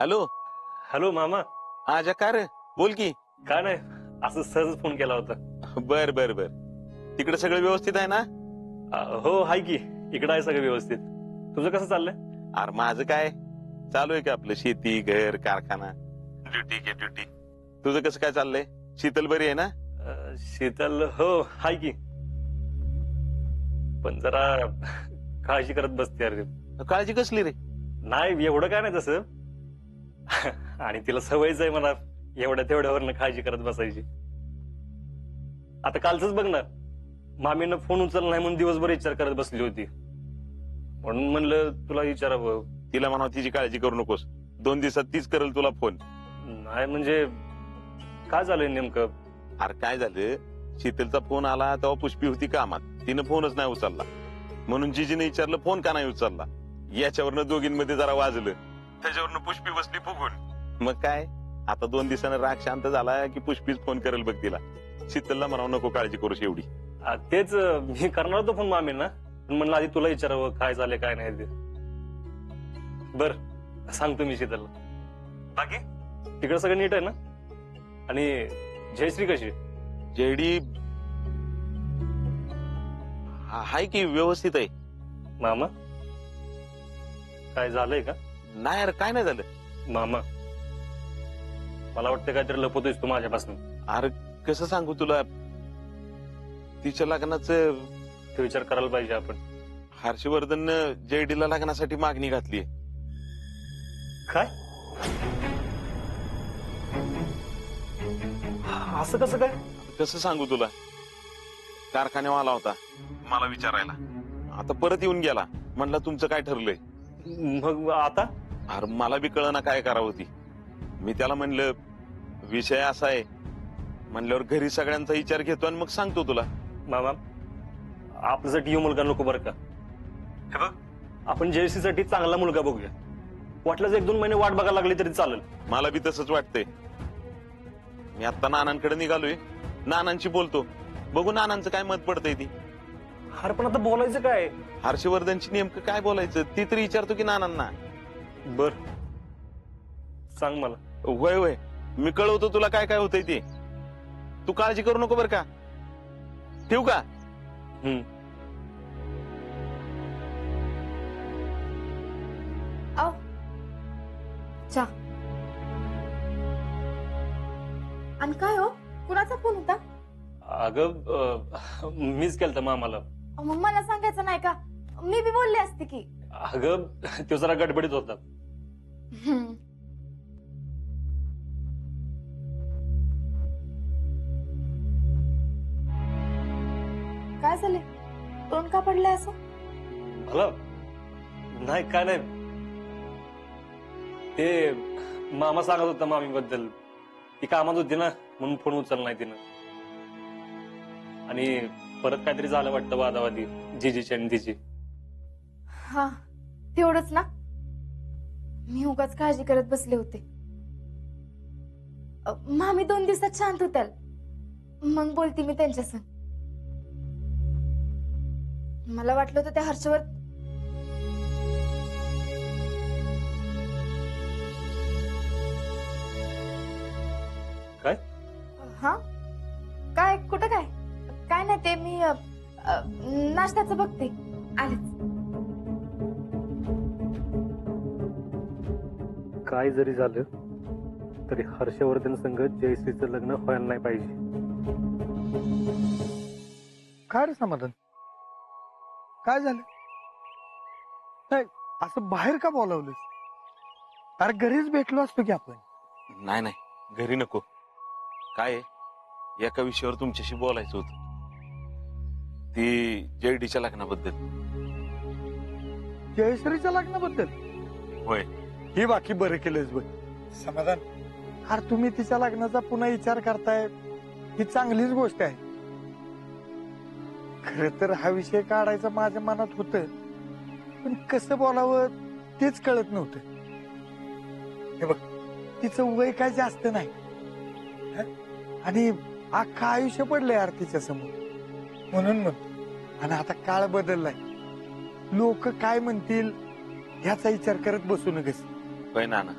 Hello. Hello मामा. आजा का रे, बोल की. काय नाही, असं सहज फोन केला होता. बर बर बर. तिकडे सगळं व्यवस्थित आहे ना? हो आहे की, इकडं आहे सगळं व्यवस्थित. तुझं कसं चाललंय? अरे माझं काय चालू आहे की, आपलं शेती, घर, कारखाना, ड्युटी के ड्युटी. तुझं कसं काय चाललंय? शीतल बरी आहे ना? शीतल हो आहे की, पण जरा काळजी करत बसते. अरे काळजी कसली रे? नाही एवढं काय नाही तसं. आणि तिला सवयच आहे मला एवढ्या तेवढ्यावरनं काळजी करत बसायची. आता कालच बघ ना, मामीनं फोन उचलला नाही म्हणून दिवसभर विचार करत बसली होती. म्हणून म्हणलं तुला विचारावं. तिला म्हणा तिची काळजी करू नकोस, 2 दिवसात तीच करेल तुला फोन. नाही म्हणजे काय झालंय नेमकं? अरे काय झालं, शीतलचा फोन आला तेव्हा पुष्पी होती कामात, तिनं फोनच नाही उचलला. म्हणून जीजीने विचारलं फोन का नाही उचलला. याच्यावरनं दोघींमध्ये जरा वाजलं, त्याच्यावरनं पुष्पी बसली फुगून. मग काय, आता 2 दिवसानं राग शांत झाला की पुष्पीच फोन करेल बघ तिला. शीतलला म्हणावं नको काळजी करूस एवढी. तेच मी करणार होतो फोन मामींना, पण म्हणलं आधी तुला विचारावं काय झालंय काय नाही ते. बर सांगतो मी शीतलला. बाकी तिकडं सगळं नीट आहे ना? आणि जयश्री कशी? जेडी हाय की, व्यवस्थित आहे. मामा काय झालंय का? नाही यार, काय नाही झालं. मामा मला वाटतं काहीतरी लपवतोयस तू माझ्यापासून. अरे कसं सांगू तुला, तिच्या लग्नाचं ते विचार करायला पाहिजे आपण. हर्षवर्धननं जेडीला लग्नासाठी मागणी घातली. काय? असं कसं काय? कसं सांगू तुला, कारखान्यावर आला होता मला विचारायला, आता परत येऊन गेला. म्हणलं तुमचं काय ठरलंय? मग आता? अरे मला बी कळना काय करावं ती. मी त्याला म्हणलं विषय असा आहे, म्हणल्यावर घरी सगळ्यांचा विचार घेतो आणि मग सांगतो तुला. मामा आपल्यासाठी यो मुलगा नको बरं का. हे बघ, आपण जयश्रीसाठी चांगला मुलगा बघूया. वाटल्याच 1-2 महिने वाट बघायला लागली तरी चालेल. मला बी तसंच वाटतंय. मी आता नानांकडे निघालोय, नानांशी बोलतो, बघू नानांचं काय मत पडतंय ती. अरे पण आता बोलायचं काय? हर्षवर्धनशी नेमकं काय बोलायचं ती तरी विचारतो की नानांना. बर सांग मला. होय होय, मी कळवतो तुला काय काय होतंय ते. तू काळजी करू नको बर का. ठेवू का? आओ चा. आणि काय हो, कुणाचा फोन होता? अगं मीच केलता मामाला. मग मला सांगायचं नाही का? मी बी बोलले असते की. अगं तो जरा गडबडीत होता. काय झाले, तोंड का पडलंय असं? मला नाही काय नाही, ते मामा सांगत होता मामी बद्दल. ती कामात होती ना म्हणून फोन उचलला नाही तिनं. आणि परत काहीतरी झालं वाटतं वादावादी जीजीची आणि तिची. हा तेवढंच ना. मी उगाच काळजी करत बसले होते. मामी 2 दिवसात शांत होत्याल, मग बोलती मी त्यांच्यासंग. मला वाटलं होतं त्या हर्षवर्धन. काय? हा काय, कुठं काय? काय नाही, ते मी नाश्त्याचं बघते, आलेच. काय जरी झालं तरी हर्षवर्धन संग जयश्रीचं लग्न व्हायला नाही पाहिजे. काय रे समाधान, काय झालं? नाही असं बाहेर का बोलावलंस? अरे घरीच भेटलो असतो की आपण. नाही नाही, घरी नको. काय आहे, एका विषयावर तुमच्याशी बोलायचं होतं, ती जेडीच्या लग्नाबद्दल. जयश्रीच्या लग्नाबद्दल? होय. ही बाकी बरं केलंच बघ समाधान. अरे तुम्ही तिच्या लग्नाचा पुन्हा विचार करताय, ही चांगलीच गोष्ट आहे. खर तर हा विषय काढायचा माझ्या मनात होतं, पण कसं बोलावं तेच कळत नव्हतं. हे बघ, तिचं वय काय जास्त नाही आणि अख्खं आयुष्य पडलंय यार तिच्या समोर, म्हणून म्हणतो. आणि आता काळ बदललाय, लोक काय म्हणतील ह्याचा विचार करत बसू नकोस. होय नाना,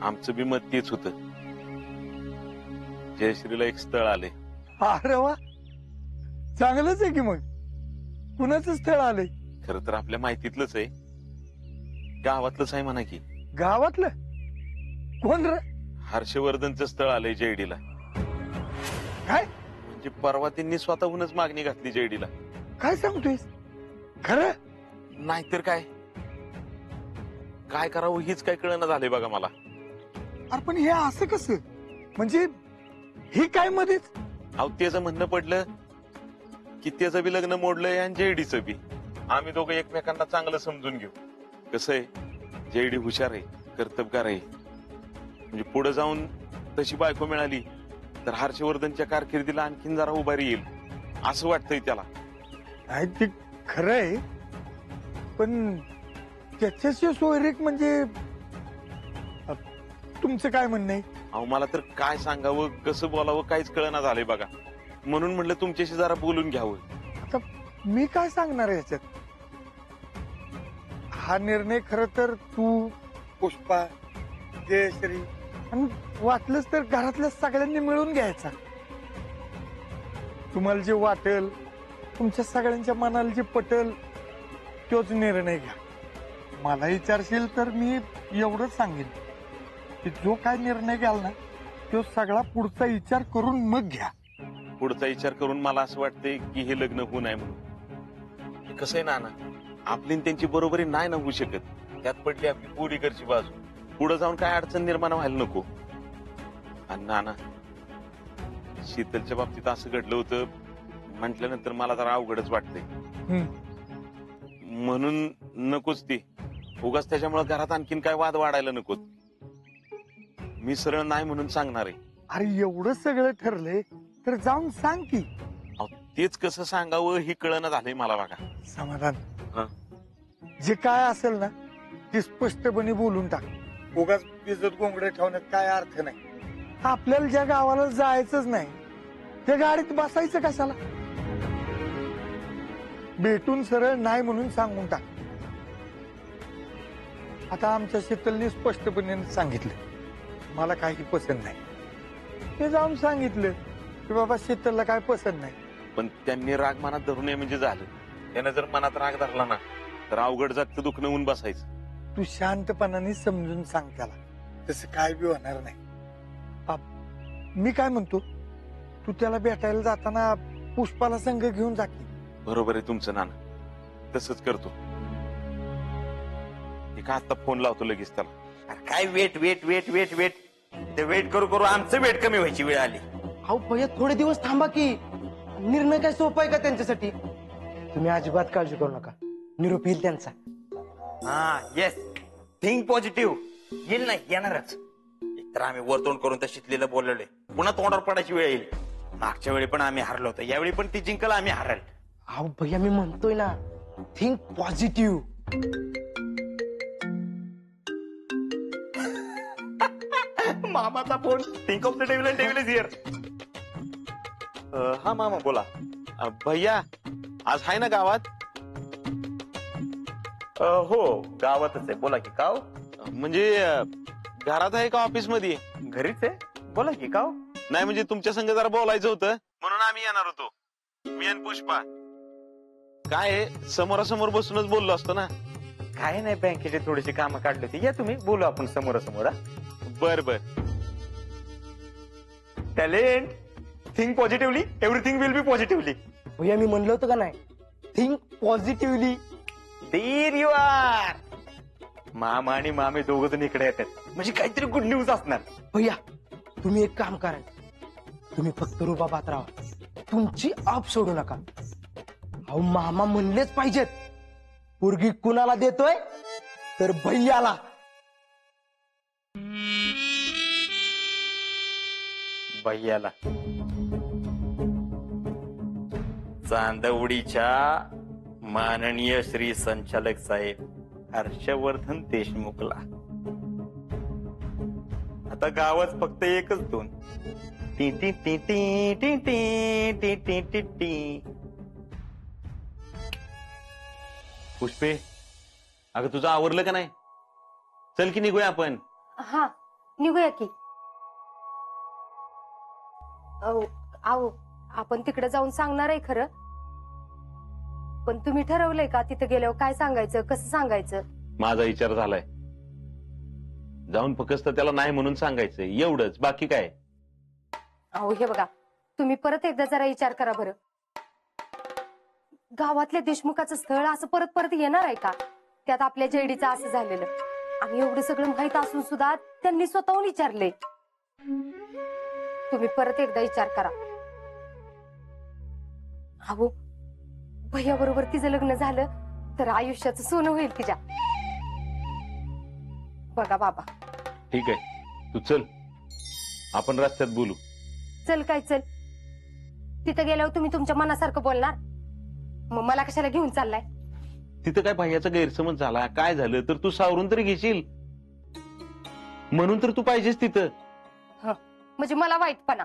आमचं बी मत तेच होत. जयश्रीला एक स्थळ आले. अरे वा, चांगलंच आहे की. मग कुणाचं स्थळ आलंय? खरं तर आपल्या माहितीतलंच आहे, गावातलंच आहे म्हणा की. गावातलं? कोण रे? हर्षवर्धनचं स्थळ आलंय जेडीला. काय म्हणजे परवा त्यांनी स्वतःहूनच मागणी घातली जेडीला. काय सांगतोयस? खरं? नाहीतर काय, काय करावं हीच काय कळना झालंय बघा मला. अरे पण हे असं कसं? म्हणजे हे काय मध्येच? अहो त्याचं म्हणणं पडलं की त्याचं बी लग्न मोडलंय आणि जेडीचं बी. आम्ही दोघं एकमेकांना चांगलं समजून घेऊ. कसं आहे, जेडी हुशार आहे, कर्तबगार आहे. म्हणजे पुढे जाऊन तशी बायको मिळाली तर हर्षवर्धनच्या कारकिर्दीला आणखीन जरा उभारी येईल असं वाटतंय त्याला. नाही ते खरं आहे, पण त्याच्याशी सोयरीक म्हणजे तुमचं काय म्हणणं आहे? अहो मला तर काय सांगावं, कसं बोलावं काहीच कळना झालंय बघा. म्हणून म्हटलं तुमच्याशी जरा बोलून घ्यावं. आता मी काय सांगणार आहे याच्यात? हा निर्णय खर तर तू, पुष्पा, जयश्री आणि वाटलंच तर घरातल्या सगळ्यांनी मिळून घ्यायचा. तुम्हाला जे वाटेल, तुमच्या सगळ्यांच्या मनाला जे पटेल तोच निर्णय घ्या. मला विचारशील तर मी एवढंच सांगेन की जो काय निर्णय घ्याल ना तो सगळा पुढचा विचार करून मग घ्या. पुढचा विचार करून मला असं वाटतंय की हे लग्न होऊ नये म्हणून. कसं आहे नाना, आपली आणि त्यांची बरोबरी नाही ना होऊ शकत. त्यात पडली आपली पोरीकडची बाजू. पुढे जाऊन काय अडचण निर्माण व्हायला नको. आणि नाना, शीतलच्या बाबतीत असं घडलं होतं म्हटल्यानंतर मला जरा अवघडच वाटतंय. म्हणून नकोच ती. उगाच त्याच्यामुळे घरात आणखीन काय वाद वाढायला नकोत. मी सरळ नाही म्हणून सांगणार आहे. अरे एवढं सगळं ठरलंय तर जाऊन सांग की. अहो, तेच कसं सांगावं ही कळना झालंय मला बघा. समाधान, हा. जे काय असेल ना ते स्पष्टपणे बोलून टाक. उगाच इज्जत गोंगडे ठेवण्यात काय अर्थ नाही. आपल्याला ज्या गावाला जायचंच नाही त्या गाडीत बसायचं कशाला? भेटून सरळ नाही म्हणून सांगून टाक. आता आमच्या शीतलने स्पष्टपणे सांगितलं मला काही पसंत नाही. ते जाऊन सांगितलं की बाबा शीतलला काय पसंत नाही. पण त्यांनी राग मनात धरू नये म्हणजे झालं. त्यानं जर मनात राग धरला ना तर अवघड जागतं दुखणं होऊन बसायचं. तू शांतपणाने समजून सांग त्याला, तसं काय बी होणार नाही. मी काय म्हणतो, तू त्याला भेटायला जाताना पुष्पाला संघ घेऊन जा की. बरोबर आहे तुमचं नाना, तसंच करतो. एका आता फोन लावतो लगेच त्याला. अरे काय wait wait wait wait wait ते वेट करू करू आमचं वेट कमी व्हायची वेळ आली. अहो भैया थोडे दिवस थांबा की. निर्णय काय सोपा आहे का त्यांच्यासाठी? तुम्ही अजिबात काळजी करू नका, निरोप येईल त्यांचा. हा येस, थिंक पॉझिटिव्ह. येईल नाही येणारच. एकतर आम्ही वरतोंड करून तर शिकलेलं बोललोय, पुन्हा तोंडावर पडायची वेळ येईल. मागच्या वेळी पण आम्ही हारलो होतो, यावेळी पण ती जिंकल आम्ही हारल. अहो भैया मी म्हणतोय ना, थिंक पॉझिटिव्ह. मामाचा phone. Think of the devil and devil is here. हा मामा बोला. भैया आज आहे ना गावात? हो गावातच आहे. बोला की काव. म्हणजे घरात आहे का ऑफिस मध्ये? घरीच आहे. बोला की काव. नाही म्हणजे तुमच्या संग जरा बोलायचं होतं म्हणून आम्ही येणार होतो, मी आणि पुष्पा. काय आहे, समोरासमोर बसूनच बोललो असतो ना. काय नाही, बँकेचे थोडीशी कामं काढली होती. या तुम्ही बोलू आपण समोरासमोर. बर बर. Talent. Think positively, everything will be positively. भैया मी म्हणलं होतं का नाही, think positively. There you are. मामा आणि मामे दोघ जण इकडे येतात म्हणजे काहीतरी गुड न्यूज असणार. भैया तुम्ही एक काम करा, तुम्ही फक्त रुबाबात राहा, तुमची आप सोडू नका. अहो मामा म्हणलेच पाहिजेत, पोरगी कुणाला देतोय तर भैयाला. भैयाला. चांदवडीच्या माननीय श्री संचालक साहेब हर्षवर्धन देशमुखला. आता गावात फक्त एकच दोन. टी टी टी टी टी टी टी टी टी टी. पुष्पे, अगं तुझं आवरलं का नाही? चल की निघूया आपण. हा निघूया की. आओ आपण तिकडे जाऊन सांगणार आहे खरं, पण तुम्ही ठरवलंय का तिथे गेल्यावर काय सांगायचं, कसं सांगायचं? माझा विचार झालाय, जाऊन फक्त त्याला नाही म्हणून सांगायचं, एवढंच, बाकी काय. अहो हे बघा, तुम्ही परत एकदा जरा विचार करा बरं. गावातल्या देशमुखाचं स्थळ असं परत परत येणार आहे का? त्यात आपल्या जयडीचं असं झालेलं आणि एवढं सगळं माहित असून सुद्धा त्यांनी स्वतःहून विचारले. तुम्ही परत एकदा विचार करा. अहो भैया बरोबर तिचं लग्न झालं तर आयुष्याचं सोनं होईल तिच्या. बघा बाबा. ठीक आहे, तू चल, आपण रस्त्यात बोलू. चल काय चल, तिथं गेल्यावर तुम्ही तुमच्या मनासारखं बोलणार, मग मला कशाला घेऊन चाललाय? तिथं काय भैयाचा गैरसमज झाला, काय झालं तर तू सावरून तरी घेशील, म्हणून तर तू पाहिजेस तिथं. म्हणजे मला वाईटपणा?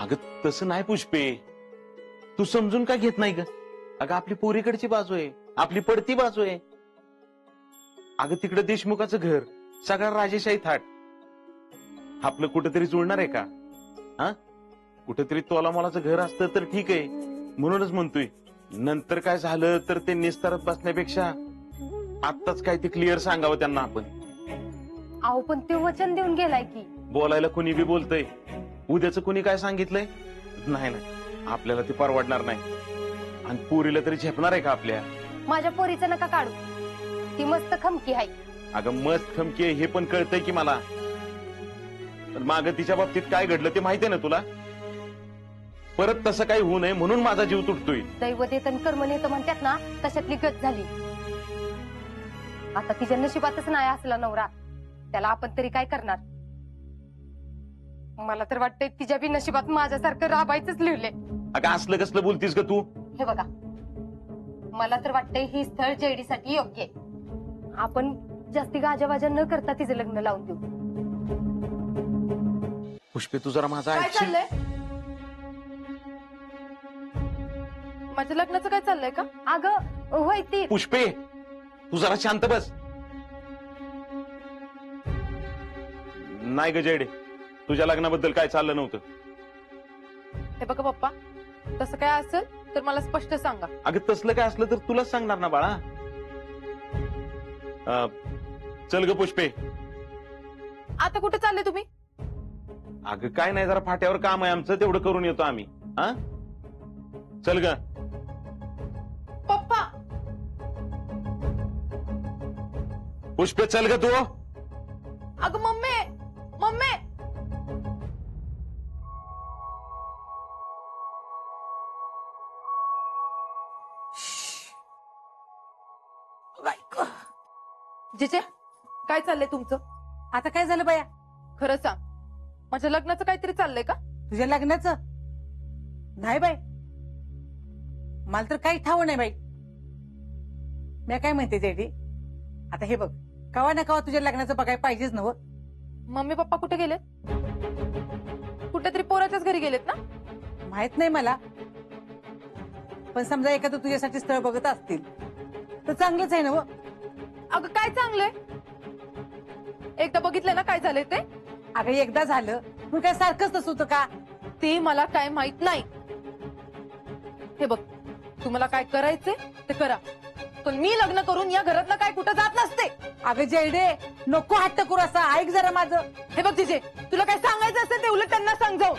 अगं तसं नाही पुष्पे, तू समजून का घेत नाही ग? अगं आपली पोरीकडची बाजू आहे, आपली पडती बाजू आहे. अगं तिकडं देशमुखाचं घर, सगळा राजेशाही थाट, आपलं कुठेतरी जुळणार आहे का? हा, कुठेतरी तोला मोलाचं घर असतं तर ठीक आहे, म्हणूनच म्हणतोय. नंतर काय झालं तर ते निस्तारत बसण्यापेक्षा आत्ताच काय ते क्लिअर सांगावं त्यांना आपण. अहो पण ते वचन देऊन गेलाय की. बोलायला कुणी बी बोलतय, उद्याचं कुणी काय सांगितलंय? नाही नाही, आपल्याला ते परवडणार नाही. आणि पोरीला तरी झेपणार आहे का आपल्या? माझ्या पोरीचं नका काढू, ती मस्त खमकी आहे. अगं मस्त खमकी आहे हे पण कळतंय की मला, पण मागं तिच्या बाबतीत काय घडलं ते माहितीये ना तुला. परत तसं काही होऊ नये म्हणून माझा जीव तुटतोय. दैव देतन कर्म नेतं म्हणतात ना, तशातली गत झाली. आता तिच्या नशिबातच नाही असला नवरा, त्याला आपण तरी काय करणार? मला तर वाटतंय तिच्या बी नशिबात माझ्यासारखं राबायचंच लिहिलंय. अगं असलं कसलं बोलतीस का तू? हे बघा, मला तर वाटतंय ही स्थळ जयडीसाठी योग्य आहे. आपण जास्ती गाजावाजा न करता तिचं लग्न लावून देऊ. पुष्पे तू जरा माझा काय ऐकशील? चाललंय? माझ्या लग्नाचं काय चाललंय का? अगं होय ती. पुष्पे तू जरा शांत बस. नाही ग जयडे, तुझ्या लग्नाबद्दल काय चाललं नव्हतं. हे बघा पप्पा, तसं काय असेल तर मला स्पष्ट सांगा. अगं तसलं काय असलं तर तुलाच सांगणार ना बाळा. चल ग पुष्पे. आता कुठे चालले तुम्ही? अगं काय नाही, जरा फाट्यावर काम आहे आमचं, तेवढं करून येतो आम्ही. हा चल ग. पप्पा पुष्पे चल ग तू. अगं मम्मी, मम्मी. जिजे, काय चाललंय तुमचं? आता काय झालं बाया? खरं सांग, माझ्या लग्नाचं काहीतरी चाललंय का? तुझ्या लग्नाचं नाही बाई, मला तर काही ठाव नाही बाई. मी काय म्हणते जेडी, आता हे बघ, कवा ना कवा तुझ्या लग्नाचं बघायला पाहिजेच नव. मम्मी पप्पा कुठे गेलेत? कुठेतरी पोराच्याच घरी गेलेत ना? माहित नाही मला, पण समजा एखादं तुझ्यासाठी स्थळ बघत असतील तर चांगलंच आहे ना व. अगं काय चांगलंय? एकदा बघितलं ना काय झालंय ते? अगं एकदा झालं मग काय सारखंच तसं होतं का? ते मला काय माहित नाही. हे बघ, तुम्हाला काय करायचंय ते करा, पण मी लग्न करून या घरातलं काय कुठं जात नसते. अगं जयडे, नको हट्ट करू असा, ऐक जरा माझं. हे बघ जिजे, तुला काय सांगायचं असेल ते उलट त्यांना सांग जाऊन.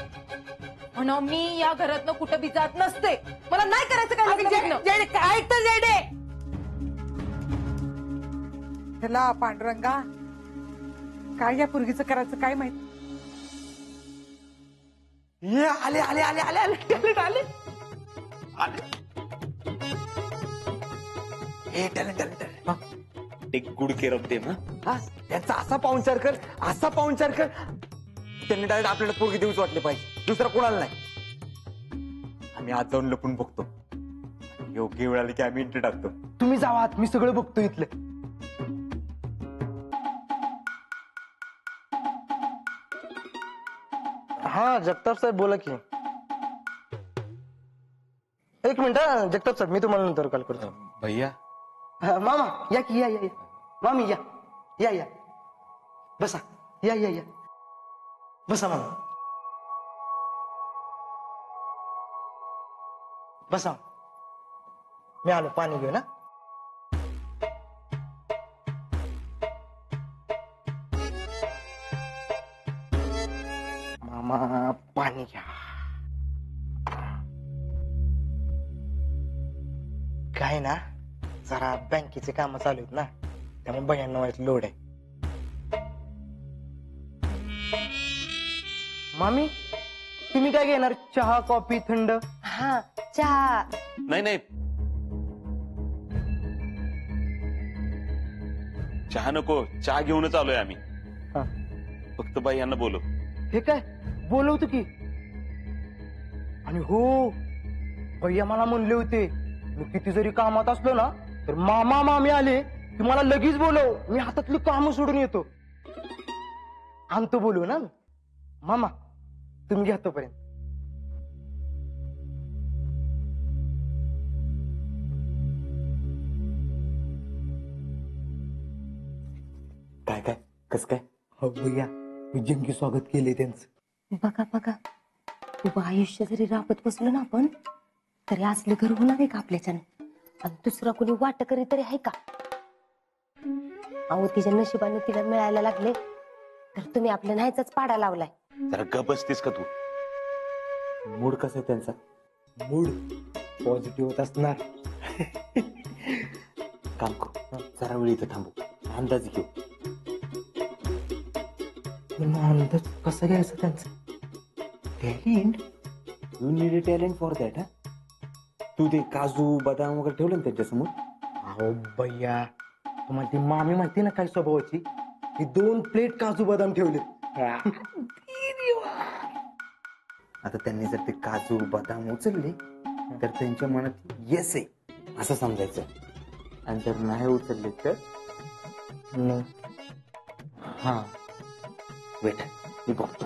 म्हणून मी या घरातनं कुठं बी जात नसते. मला नाही करायचं काय लग्न बघणं. जयडे ऐक तर जयडे. त्याला पांडुरंगा, काय या पोरगीचं करायचं काय माहित. ये आले आले आले आले आले आले आले आले. ए talent talent take good care of them. हा, त्यांचा असा पाहुणचार कर, असा पाहुणचार कर, त्यांनी डायरेक्ट आपल्याला पोरगी देऊच वाटले पाहिजे, दुसरा कोणाला नाही. आम्ही आज जाऊन लपून बघतो, योग्य वेळ आली की आम्ही एंट्री टाकतो. तुम्ही जावा आत, मी सगळं बघतो इथलं. हा जगताप साहेब बोला की. एक मिनिट हा जगताप साहेब, मी तुम्हाला नंतर कॉल करतो. भैया मामा या की, या या या. मामी या या या. बसा, या या या. बसा मामा, बसा. मी आलो, पाणी घेऊ ना. मामा पाणी घ्या. काय ना, जरा बँकेचे काम चालू आहेत ना, त्यामुळे भैयांना व्हायचं लोड आहे. मामी, तुम्ही काय घेणार? चहा, कॉफी, थंड? हा चहा. नाही नाही, चहा नको, चहा घेऊनच आलोय आम्ही. हा. फक्त बाई यांना बोलव. हे काय बोलवतो की. आणि हो, भैया मला म्हणले होते, मी किती जरी कामात असलो ना तर मामा मामी आले की मला लगेच बोलव, मी हातातली कामं सोडून येतो. आणतो बोलू ना मी. मामा तुम्ही घ्या तोपर्यंत. काय काय कस काय? हो भैया, मी जंगी स्वागत केले त्यांचं. बघा बघा, उभं आयुष्य जरी राबत बसलो ना आपण, तरी असले घर होणार आहे का आपल्याच्यानं? आणि दुसरा कोणी वाट करी तरी आहे का? अहो, तिच्या नशिबाने तिला मिळायला लागले तर तुम्ही आपल्या नाहीचाच पाडा लावलाय. जरा गप बसतीस का तू? मूड कसा आहे त्यांचा? मूड पॉझिटिव्ह होत असणार. काम करू, जरा वेळ इथं थांबू, अंदाज घेऊ. पण अंदाज कसा घ्यायचा त्यांचा? Talent, you need a talent for that. हा, तू ते काजू बदाम वगैरे ठेवलं ना त्यांच्यासमोर? अहो भैया, तुम्हाला ती मामी माहिती ना काय स्वभावाची, ती 2 प्लेट काजू बदाम ठेवले. आता त्यांनी जर ते काजू बदाम उचलले तर त्यांच्या मनात येस आहे असं समजायचं, आणि जर नाही उचलले तर हा वेट, मी बघतो.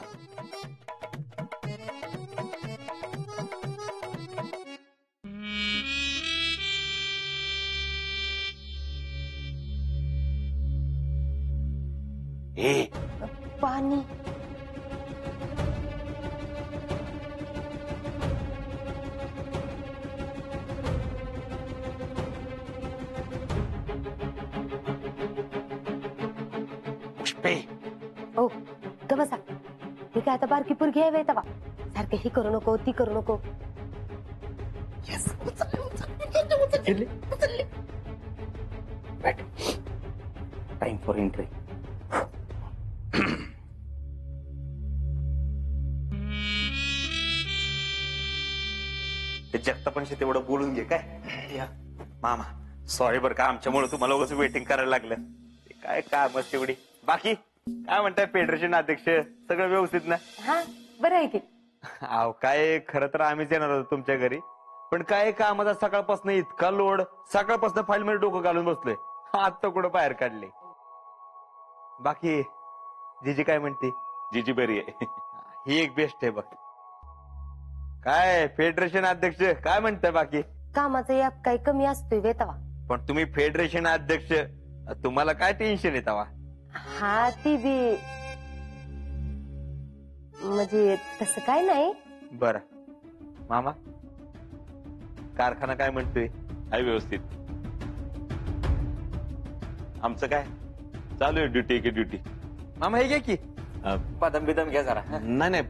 ए पाणी. पुष्पे, ओ ग बसा. मी काय आता बारकी पोरगी आहे वेळ तवा सारखं ही करू नको ती करू नको. Time for entry. ते जगतापांशी तेवढं बोलून घे काय. मामा सॉरी बरं का, आमच्यामुळे तुम्हाला उगाच वेटिंग करायला लागलं. ते काय कामच तेवढी. बाकी काय म्हणताय फेडरेशन अध्यक्ष, सगळं व्यवस्थित ना? हा बरं आहे की. अहो काय, खरं तर आम्हीच येणार होतो तुमच्या घरी, पण काय कामाचा सकाळपासून इतका लोड, सकाळपासून फाईल मध्ये डोकं घालून बसलोय. आता कुठं बाहेर काढले. बाकी जीजी काय म्हणते? जीजी बरी आहे. ही एक बेस्ट आहे बघ. काय फेडरेशन अध्यक्ष काय म्हणताय बाकी? कामाचा याप काही कमी असतोय वेळ तवा. पण तुम्ही फेडरेशन अध्यक्ष, तुम्हाला काय टेन्शन येत? हा ती बी म्हणजे तसं काय नाही. बर मामा, कारखाना काय म्हणतोय? आहे व्यवस्थित. आमचं काय चालू आहे, ड्युटी की ड्युटी. मामा हे घ्या की, बदाम बिदाम घ्या जरा. नाही नाही,